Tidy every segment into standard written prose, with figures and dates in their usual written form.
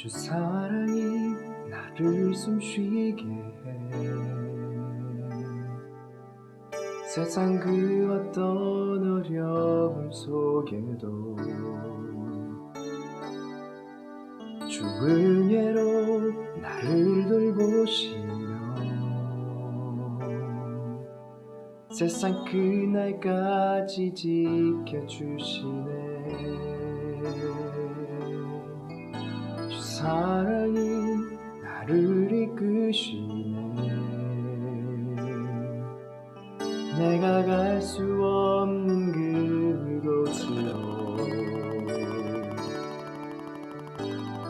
주 사랑이 나를 숨쉬게 해. 세상 그 어떤 어려움 속에도 주 은혜로 나를 돌보시며 세상 그날까지 지켜주시네. 주 사랑이 나를 이끄시네. 내가 갈 수 없는 그곳으로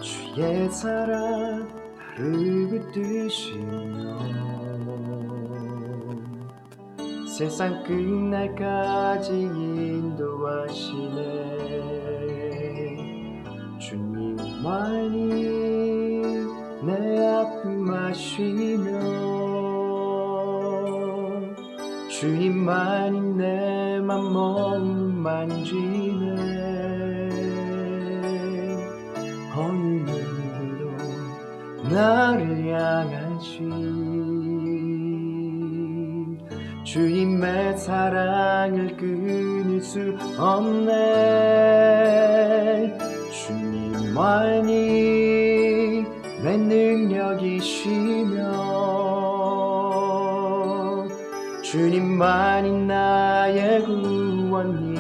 주의 사랑 나를 붙드시며 세상 끝날까지 인도하시네. 주님만이 내 아픔 아시며 주님만이 내 맘 만지네. 어느 누구도 나를 향하신 주님의 사랑을 끊을 수 없네. 주님만이 내 능력이시며 주님만이 나의 구원이시네.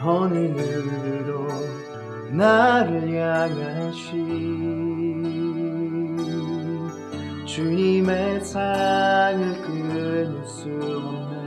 어느 누구도 나를 향하신 주님의 사랑을 끊을 수 없네.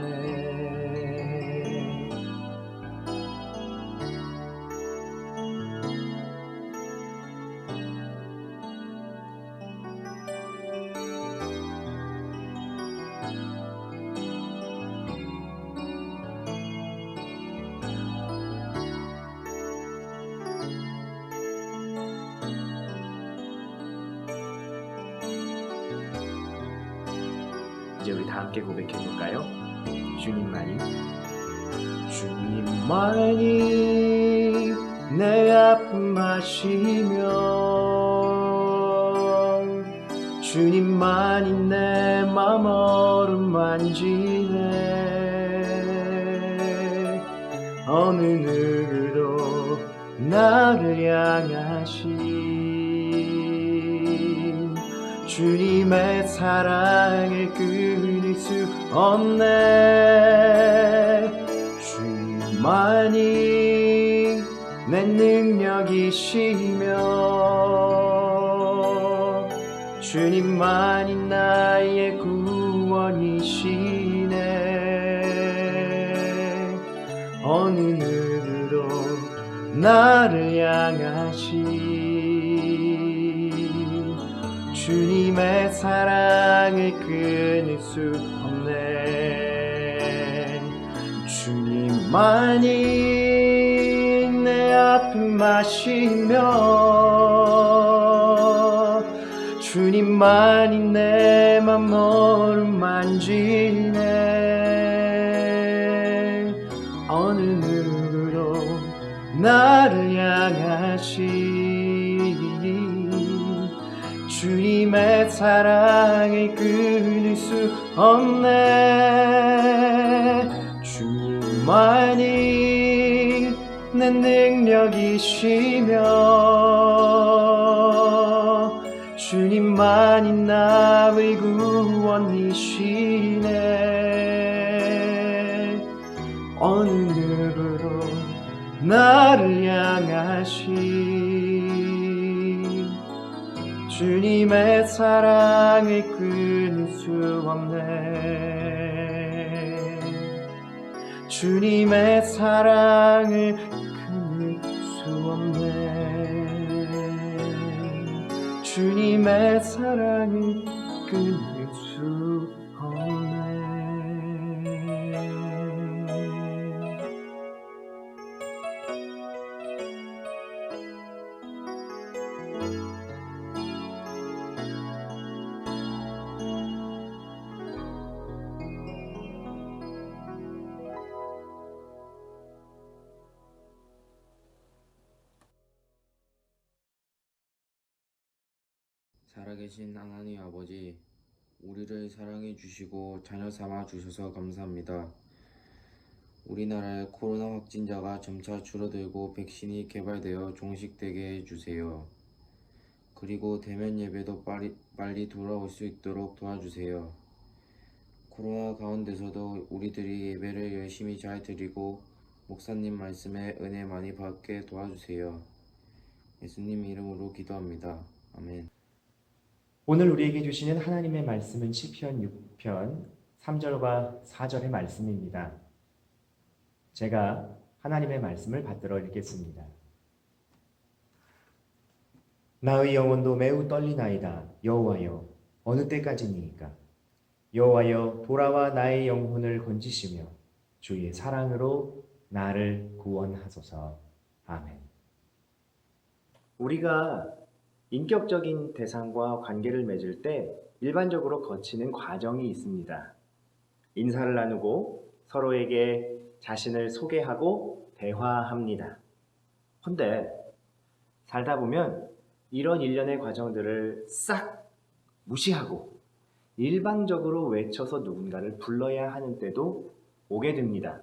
이제 우리 다 함께 고백해볼까요? 주님만이 내 아픔 아시며 주님만이 내 맘 어루만지네. 어느 누구도 나를 향하신 주님의 사랑을 끊을 수 없네. 주님만이 내 능력이시며 주님만이 나의 구원이시네. 어느 누구도 나를 향하신 주님의 사랑을 끊을 수 없네. 주님만이 내 아픔 아시며 주님만이 내 맘 어루만지네. 어느 누구도 나를 향하신 주님의 사랑을 끊을 수 없네. 주님만이 내 능력이시며 주님만이 나의 구원이시네. 어느 누구도 나를 향하신 주님의 사랑을 끊을 수 없네. 주님의 사랑을 끊을 수 없네. 주님의 사랑을 끊을 수 없네. 살아계신 하나님 아버지, 우리를 사랑해 주시고 자녀 삼아 주셔서 감사합니다. 우리나라의 코로나 확진자가 점차 줄어들고 백신이 개발되어 종식되게 해주세요. 그리고 대면 예배도 빨리 돌아올 수 있도록 도와주세요. 코로나 가운데서도 우리들이 예배를 열심히 잘 드리고 목사님 말씀에 은혜 많이 받게 도와주세요. 예수님 이름으로 기도합니다. 아멘. 오늘 우리에게 주시는 하나님의 말씀은 시편 6편 3절과 4절의 말씀입니다. 제가 하나님의 말씀을 받들어 읽겠습니다. 나의 영혼도 매우 떨리나이다. 여호와여, 어느 때까지니이까? 여호와여, 돌아와 나의 영혼을 건지시며 주의 사랑으로 나를 구원하소서. 아멘. 우리가 인격적인 대상과 관계를 맺을 때 일반적으로 거치는 과정이 있습니다. 인사를 나누고 서로에게 자신을 소개하고 대화합니다. 근데 살다 보면 이런 일련의 과정들을 싹 무시하고 일방적으로 외쳐서 누군가를 불러야 하는 때도 오게 됩니다.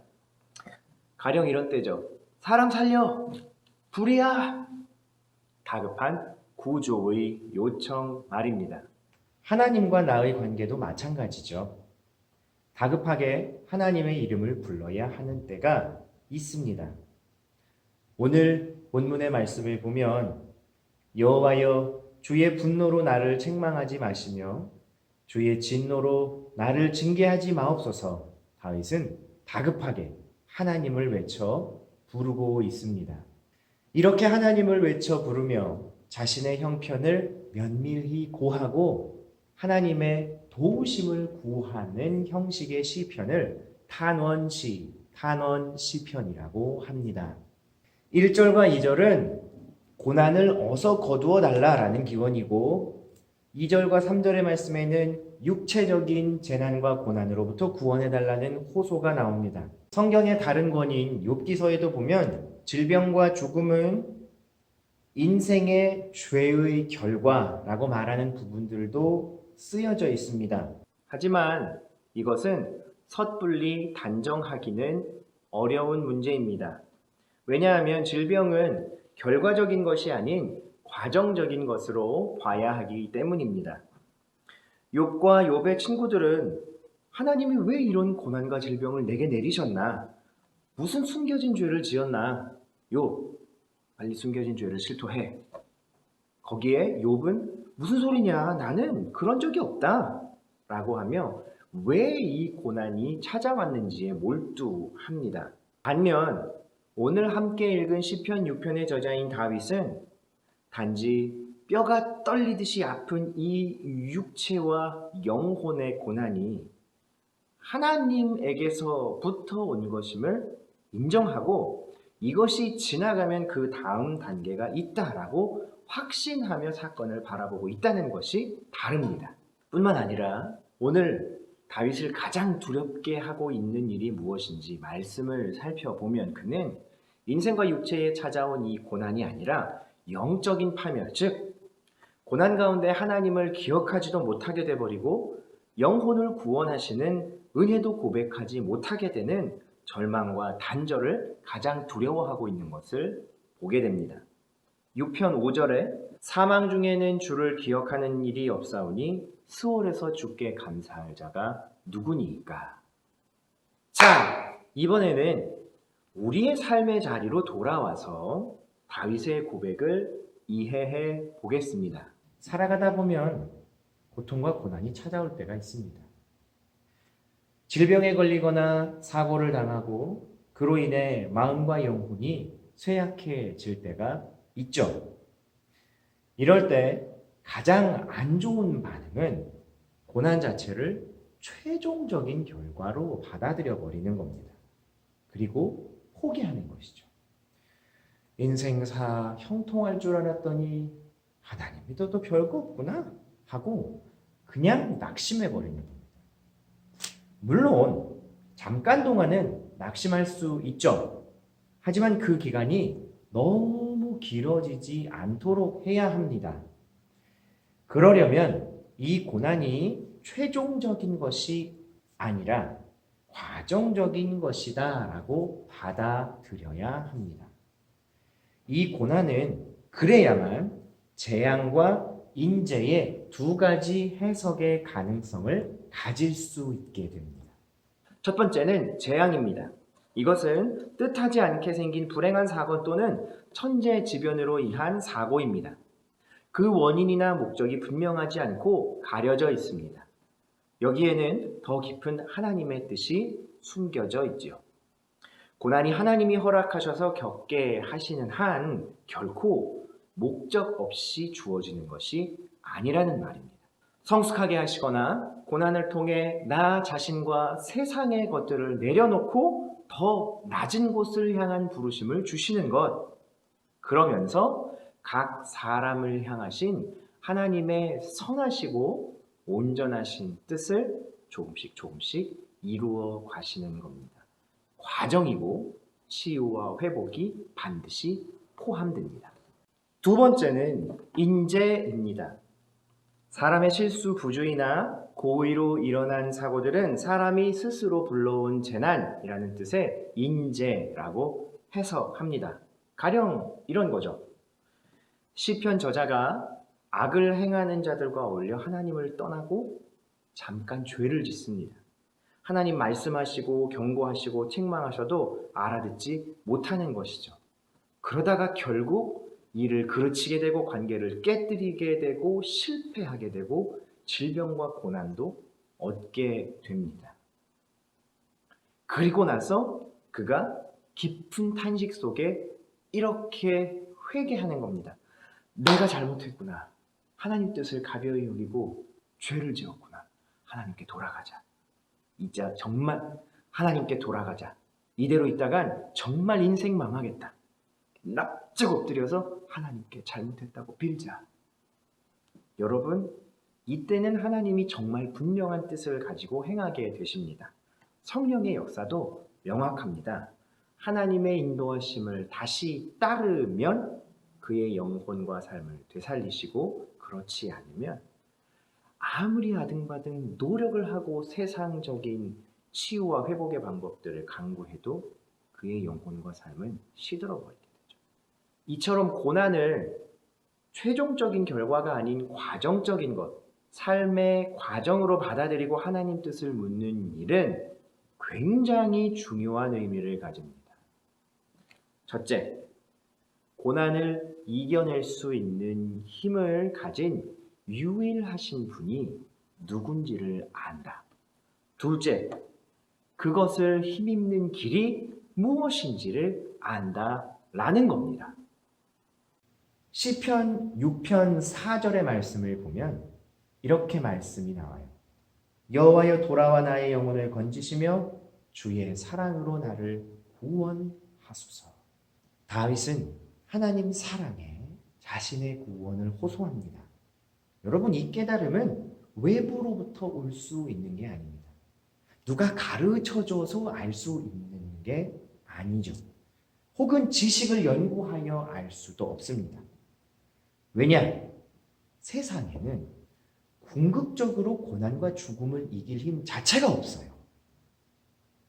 가령 이런 때죠. 사람 살려! 불이야! 다급한 구조의 요청 말입니다. 하나님과 나의 관계도 마찬가지죠. 다급하게 하나님의 이름을 불러야 하는 때가 있습니다. 오늘 본문의 말씀을 보면 여호와여, 주의 분노로 나를 책망하지 마시며 주의 진노로 나를 징계하지 마옵소서. 다윗은 다급하게 하나님을 외쳐 부르고 있습니다. 이렇게 하나님을 외쳐 부르며 자신의 형편을 면밀히 고하고 하나님의 도우심을 구하는 형식의 시편을 탄원시, 탄원시편이라고 합니다. 1절과 2절은 고난을 어서 거두어 달라라는 기원이고 2절과 3절의 말씀에는 육체적인 재난과 고난으로부터 구원해 달라는 호소가 나옵니다. 성경의 다른 권인 욥기서에도 보면 질병과 죽음은 인생의 죄의 결과라고 말하는 부분들도 쓰여져 있습니다. 하지만 이것은 섣불리 단정하기는 어려운 문제입니다. 왜냐하면 질병은 결과적인 것이 아닌 과정적인 것으로 봐야 하기 때문입니다. 욥과 욥의 친구들은 하나님이 왜 이런 고난과 질병을 내게 내리셨나? 무슨 숨겨진 죄를 지었나? 욥, 빨리 숨겨진 죄를 실토해. 거기에 욥은 무슨 소리냐? 나는 그런 적이 없다. 라고 하며 왜 이 고난이 찾아왔는지에 몰두합니다. 반면 오늘 함께 읽은 시편 6편의 저자인 다윗은 단지 뼈가 떨리듯이 아픈 이 육체와 영혼의 고난이 하나님에게서부터 온 것임을 인정하고 이것이 지나가면 그 다음 단계가 있다라고 확신하며 사건을 바라보고 있다는 것이 다릅니다. 뿐만 아니라 오늘 다윗을 가장 두렵게 하고 있는 일이 무엇인지 말씀을 살펴보면 그는 인생과 육체에 찾아온 이 고난이 아니라 영적인 파멸, 즉 고난 가운데 하나님을 기억하지도 못하게 돼버리고 영혼을 구원하시는 은혜도 고백하지 못하게 되는 절망과 단절을 가장 두려워하고 있는 것을 보게 됩니다. 6편 5절에 사망 중에는 주를 기억하는 일이 없사오니 스올에서 주께 감사할 자가 누구니까? 자, 이번에는 우리의 삶의 자리로 돌아와서 다윗의 고백을 이해해 보겠습니다. 살아가다 보면 고통과 고난이 찾아올 때가 있습니다. 질병에 걸리거나 사고를 당하고 그로 인해 마음과 영혼이 쇠약해질 때가 있죠. 이럴 때 가장 안 좋은 반응은 고난 자체를 최종적인 결과로 받아들여 버리는 겁니다. 그리고 포기하는 것이죠. 인생사 형통할 줄 알았더니 하나님 믿어도 별거 없구나 하고 그냥 낙심해 버리는 겁니다. 물론 잠깐 동안은 낙심할 수 있죠. 하지만 그 기간이 너무 길어지지 않도록 해야 합니다. 그러려면 이 고난이 최종적인 것이 아니라 과정적인 것이다 라고 받아들여야 합니다. 이 고난은 그래야만 재앙과 인재의 두 가지 해석의 가능성을 가질 수 있게 됩니다. 첫 번째는 재앙입니다. 이것은 뜻하지 않게 생긴 불행한 사건 또는 천재지변으로 인한 사고입니다. 그 원인이나 목적이 분명하지 않고 가려져 있습니다. 여기에는 더 깊은 하나님의 뜻이 숨겨져 있지요. 고난이 하나님이 허락하셔서 겪게 하시는 한 결코 목적 없이 주어지는 것이 아니라는 말입니다. 성숙하게 하시거나 고난을 통해 나 자신과 세상의 것들을 내려놓고 더 낮은 곳을 향한 부르심을 주시는 것, 그러면서 각 사람을 향하신 하나님의 선하시고 온전하신 뜻을 조금씩 이루어 가시는 겁니다. 과정이고 치유와 회복이 반드시 포함됩니다. 두 번째는 인재입니다. 사람의 실수, 부주의나 고의로 일어난 사고들은 사람이 스스로 불러온 재난이라는 뜻의 인재라고 해석합니다. 가령 이런 거죠. 시편 저자가 악을 행하는 자들과 어울려 하나님을 떠나고 잠깐 죄를 짓습니다. 하나님 말씀하시고 경고하시고 책망하셔도 알아듣지 못하는 것이죠. 그러다가 결국 일을 그르치게 되고 관계를 깨뜨리게 되고 실패하게 되고 질병과 고난도 얻게 됩니다. 그리고 나서 그가 깊은 탄식 속에 이렇게 회개하는 겁니다. 내가 잘못했구나. 하나님 뜻을 가벼이 여기고 죄를 지었구나. 하나님께 돌아가자. 이제 정말 하나님께 돌아가자. 이대로 있다간 정말 인생 망하겠다. 납작 엎드려서 하나님께 잘못했다고 빌자. 여러분, 이때는 하나님이 정말 분명한 뜻을 가지고 행하게 되십니다. 성령의 역사도 명확합니다. 하나님의 인도하심을 다시 따르면 그의 영혼과 삶을 되살리시고, 그렇지 않으면 아무리 아등바등 노력을 하고 세상적인 치유와 회복의 방법들을 강구해도 그의 영혼과 삶은 시들어버리게 되죠. 이처럼 고난을 최종적인 결과가 아닌 과정적인 것, 삶의 과정으로 받아들이고 하나님 뜻을 묻는 일은 굉장히 중요한 의미를 가집니다. 첫째, 고난을 이겨낼 수 있는 힘을 가진 유일하신 분이 누군지를 안다. 둘째, 그것을 힘입는 길이 무엇인지를 안다라는 겁니다. 시편 6편 4절의 말씀을 보면 이렇게 말씀이 나와요. 여호와여 돌아와 나의 영혼을 건지시며 주의 사랑으로 나를 구원하소서. 다윗은 하나님 사랑에 자신의 구원을 호소합니다. 여러분, 이 깨달음은 외부로부터 올 수 있는 게 아닙니다. 누가 가르쳐줘서 알 수 있는 게 아니죠. 혹은 지식을 연구하여 알 수도 없습니다. 왜냐? 세상에는 궁극적으로 고난과 죽음을 이길 힘 자체가 없어요.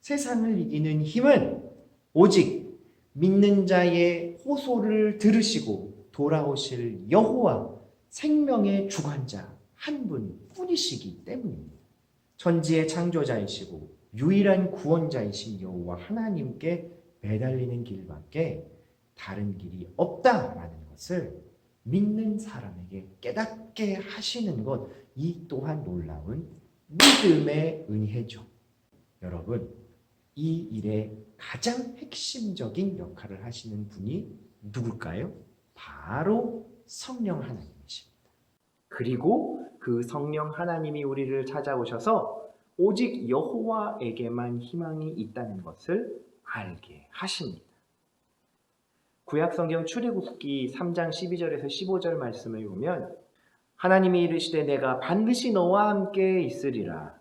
세상을 이기는 힘은 오직 믿는 자의 호소를 들으시고 돌아오실 여호와 생명의 주관자 한 분뿐이시기 때문입니다. 천지의 창조자이시고 유일한 구원자이신 여호와 하나님께 매달리는 길밖에 다른 길이 없다라는 것을 믿는 사람에게 깨닫게 하시는 것, 이 또한 놀라운 믿음의 은혜죠. 여러분, 이 일의 가장 핵심적인 역할을 하시는 분이 누굴까요? 바로 성령 하나님이십니다. 그리고 그 성령 하나님이 우리를 찾아오셔서 오직 여호와에게만 희망이 있다는 것을 알게 하십니다. 구약성경 출애굽기 3장 12절에서 15절 말씀을 보면 하나님이 이르시되 내가 반드시 너와 함께 있으리라.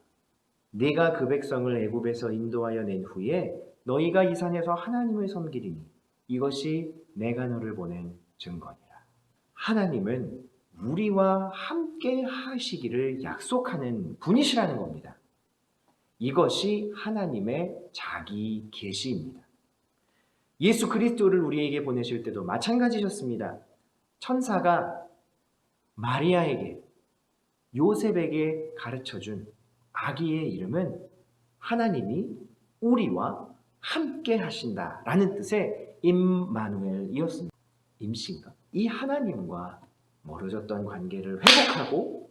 네가 그 백성을 애굽에서 인도하여 낸 후에 너희가 이 산에서 하나님을 섬기리니 이것이 내가 너를 보낸 증거니라. 하나님은 우리와 함께 하시기를 약속하는 분이시라는 겁니다. 이것이 하나님의 자기 계시입니다. 예수 그리스도를 우리에게 보내실 때도 마찬가지셨습니다. 천사가 마리아에게, 요셉에게 가르쳐준 아기의 이름은 하나님이 우리와 함께 하신다라는 뜻의 임마누엘이었습니다. 임신가? 이 하나님과 멀어졌던 관계를 회복하고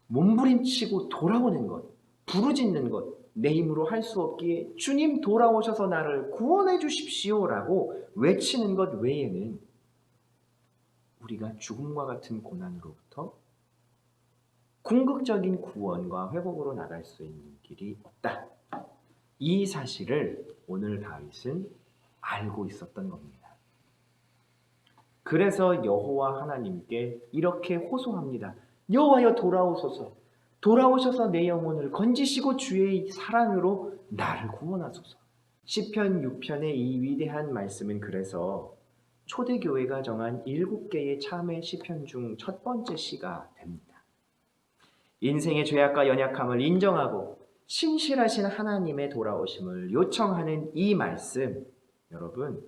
몸부림치고 돌아오는 것, 부르짖는 것, 내 힘으로 할 수 없기에 주님 돌아오셔서 나를 구원해 주십시오라고 외치는 것 외에는 우리가 죽음과 같은 고난으로부터 궁극적인 구원과 회복으로 나갈 수 있는 길이 없다. 이 사실을 오늘 다윗은 알고 있었던 겁니다. 그래서 여호와 하나님께 이렇게 호소합니다. 여호와여 돌아오소서. 돌아오셔서 내 영혼을 건지시고 주의 사랑으로 나를 구원하소서. 시편 6편의 이 위대한 말씀은 그래서 초대교회가 정한 7개의 참회 시편 중 첫 번째 시가 됩니다. 인생의 죄악과 연약함을 인정하고 신실하신 하나님의 돌아오심을 요청하는 이 말씀, 여러분,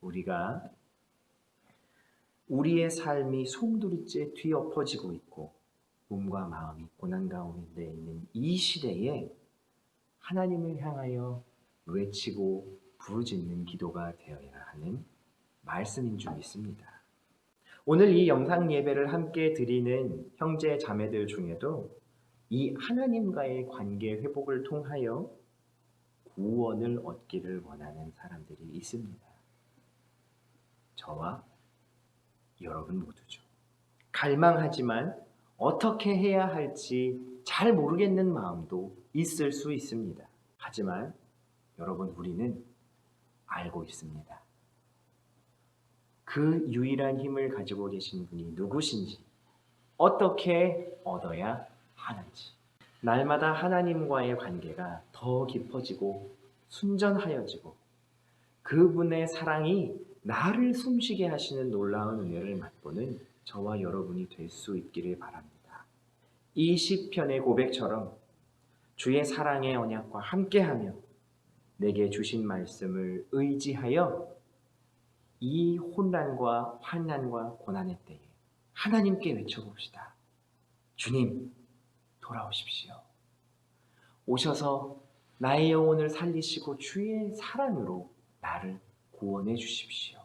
우리가 우리의 삶이 송두리째 뒤엎어지고 있고 몸과 마음이 고난 가운데 있는 이 시대에 하나님을 향하여 외치고 부르짖는 기도가 되어야 하는 말씀인 줄 믿습니다. 오늘 이 영상 예배를 함께 드리는 형제 자매들 중에도 이 하나님과의 관계 회복을 통하여 구원을 얻기를 원하는 사람들이 있습니다. 저와 여러분 모두죠. 갈망하지만 어떻게 해야 할지 잘 모르겠는 마음도 있을 수 있습니다. 하지만 여러분, 우리는 알고 있습니다. 그 유일한 힘을 가지고 계신 분이 누구신지, 어떻게 얻어야 하는지, 날마다 하나님과의 관계가 더 깊어지고 순전하여지고 그분의 사랑이 나를 숨쉬게 하시는 놀라운 은혜를 맛보는 저와 여러분이 될 수 있기를 바랍니다. 이 시편의 고백처럼 주의 사랑의 언약과 함께하며 내게 주신 말씀을 의지하여 이 혼란과 환난과 고난의 때에 하나님께 외쳐봅시다. 주님, 돌아오십시오. 오셔서 나의 영혼을 살리시고 주의 사랑으로 나를 구원해 주십시오.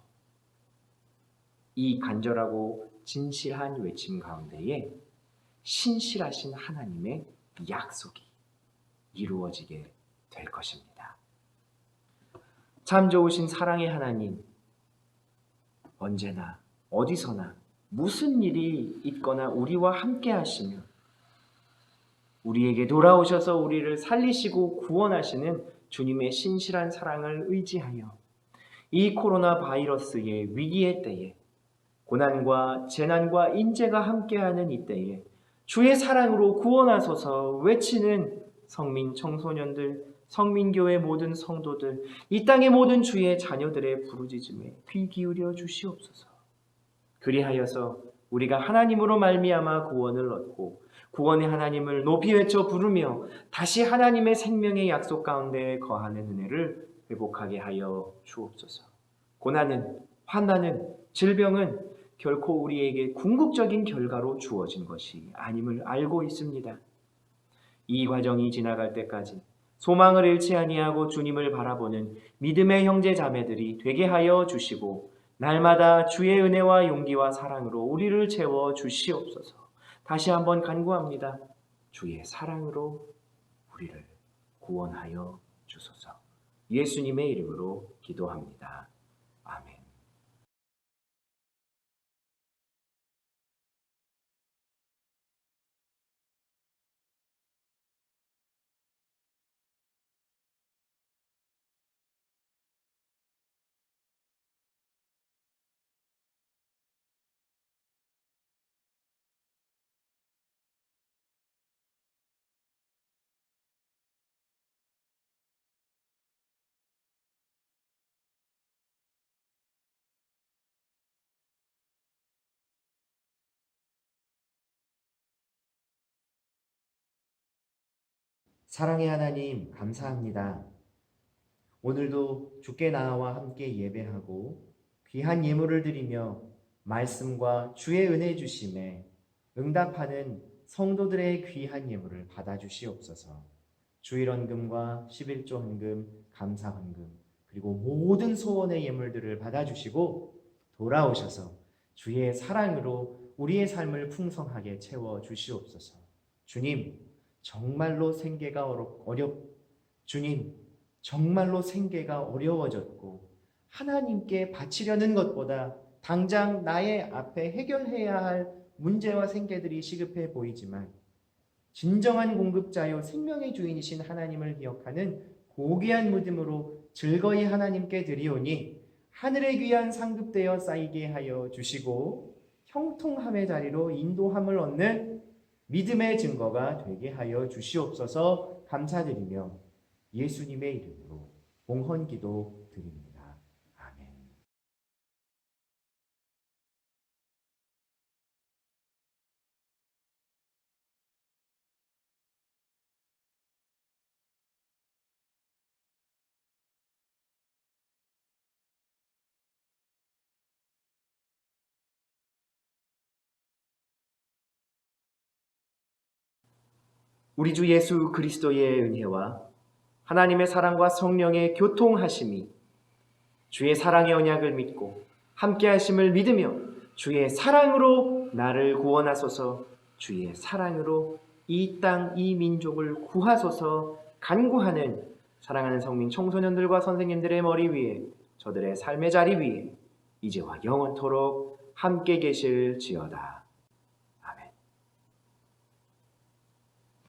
이 간절하고 진실한 외침 가운데에 신실하신 하나님의 약속이 이루어지게 될 것입니다. 참 좋으신 사랑의 하나님, 언제나 어디서나 무슨 일이 있거나 우리와 함께 하시며 우리에게 돌아오셔서 우리를 살리시고 구원하시는 주님의 신실한 사랑을 의지하여 이 코로나 바이러스의 위기의 때에 고난과 재난과 인재가 함께하는 이 때에 주의 사랑으로 구원하소서 외치는 성민 청소년들, 성민교회 모든 성도들, 이 땅의 모든 주의 자녀들의 부르짖음에 귀 기울여 주시옵소서. 그리하여서 우리가 하나님으로 말미암아 구원을 얻고 구원의 하나님을 높이 외쳐 부르며 다시 하나님의 생명의 약속 가운데 거하는 은혜를 회복하게 하여 주옵소서. 고난은, 환난은, 질병은 결코 우리에게 궁극적인 결과로 주어진 것이 아님을 알고 있습니다. 이 과정이 지나갈 때까지 소망을 잃지 아니하고 주님을 바라보는 믿음의 형제 자매들이 되게 하여 주시고 날마다 주의 은혜와 용기와 사랑으로 우리를 채워 주시옵소서. 다시 한번 간구합니다. 주의 사랑으로 우리를 구원하여 주소서. 예수님의 이름으로 기도합니다. 아멘. 사랑의 하나님, 감사합니다. 오늘도 주께 나와 함께 예배하고 귀한 예물을 드리며 말씀과 주의 은혜 주심에 응답하는 성도들의 귀한 예물을 받아주시옵소서. 주일헌금과 11조 헌금, 감사헌금, 그리고 모든 소원의 예물들을 받아주시고 돌아오셔서 주의 사랑으로 우리의 삶을 풍성하게 채워주시옵소서. 주님, 정말로 생계가 주님, 정말로 생계가 어려워졌고 하나님께 바치려는 것보다 당장 나의 앞에 해결해야 할 문제와 생계들이 시급해 보이지만 진정한 공급자요 생명의 주인이신 하나님을 기억하는 고귀한 믿음으로 즐거이 하나님께 드리오니 하늘의 귀한 상급되어 쌓이게 하여 주시고 형통함의 자리로 인도함을 얻는 믿음의 증거가 되게 하여 주시옵소서. 감사드리며 예수님의 이름으로 봉헌기도 드립니다. 아멘. 우리 주 예수 그리스도의 은혜와 하나님의 사랑과 성령의 교통하심이 주의 사랑의 언약을 믿고 함께 하심을 믿으며 주의 사랑으로 나를 구원하소서, 주의 사랑으로 이 땅, 이 민족을 구하소서 간구하는 사랑하는 성민 청소년들과 선생님들의 머리 위에, 저들의 삶의 자리 위에 이제와 영원토록 함께 계실지어다.